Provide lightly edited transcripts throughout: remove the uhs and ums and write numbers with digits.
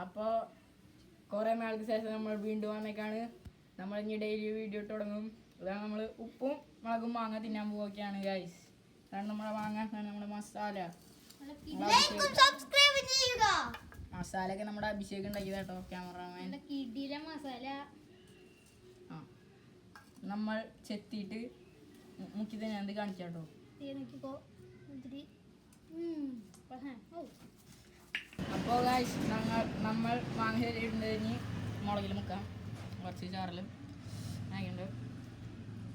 അപ്പോൾ കുറേ നാൾക്ക് ശേഷം നമ്മൾ വീണ്ടും വന്നേക്കാണ്. നമ്മൾ ഇനി ഡെയിലി വീഡിയോ ഇട്ട് തുടങ്ങും. അതാണ് നമ്മൾ ഉപ്പും മുളകും മാങ്ങ തിന്നാൻ പോവുകയാണ് ഗൈസ്. അതാണ് നമ്മളെ മാങ്ങ, നമ്മുടെ മസാല. മസാലയൊക്കെ നമ്മുടെ അഭിഷേകം ഉണ്ടാക്കിയതാട്ടോ ക്യാമറമാൻ. മസാല നമ്മൾ ചെത്തിയിട്ട് മുക്കി തന്നെ എന്ത് കാണിക്കാട്ടോ. അപ്പോൾ ഗൈസ് നമ്മൾ മാങ്ങ ഇടുന്നതിന് മുളകിൽ മുക്കാം, കുറച്ച് ചാറിലും ആയിട്ടുണ്ട്.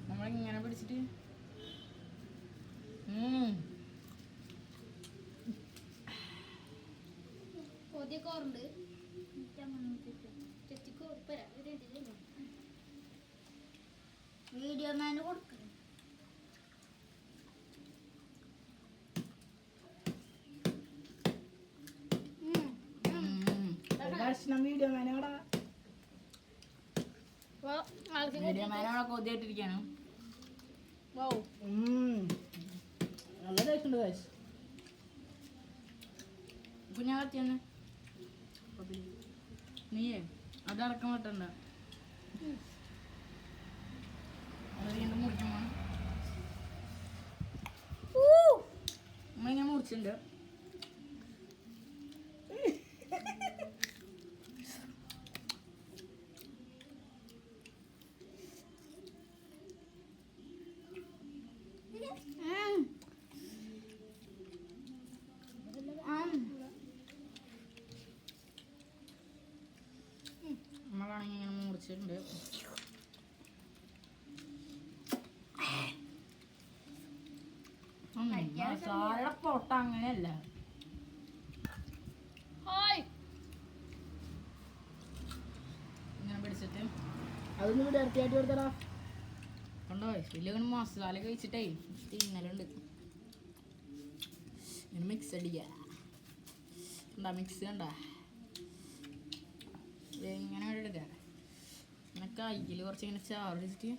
നമ്മളിങ്ങനെ പിടിച്ചിട്ട് വീഡിയോ മാന് കൊടുക്കണം. വീഡിയോ മാനോടെ കൊതിയായിട്ടിരിക്കാണ്. നല്ല ടേസ്റ്റ് ഉണ്ട് ഗൈസ്. കുഞ്ഞാ കത്തിയാണ് നീയേ അതടക്കം വെട്ടണ്ട. അത് മുറിക്കുമ്പോ നമ്മളിങ്ങനെ മുറിച്ചിട്ടുണ്ട്. നമ്മളാണെങ്കിൽ ഇങ്ങനെ മുറിച്ചിട്ടുണ്ട്. മസാല പൊട്ട അങ്ങനെയല്ല. ഇങ്ങനെ പിടിച്ചിട്ട് അതൊന്നും ഇവിടെ ഇറക്കിയായിട്ട് കൊടുത്തടാ. കണ്ടോ വലിയ മസാല കഴിച്ചിട്ടേ തിന്നലുണ്ട്. ഇങ്ങനെ മിക്സ് അടിക്ക. എന്താ മിക്സ് കണ്ടാ ഇങ്ങനെ എടുക്ക. ഇങ്ങനെ കയ്യിൽ കുറച്ച് ഇങ്ങനെ ചാറ് വെച്ചിട്ട്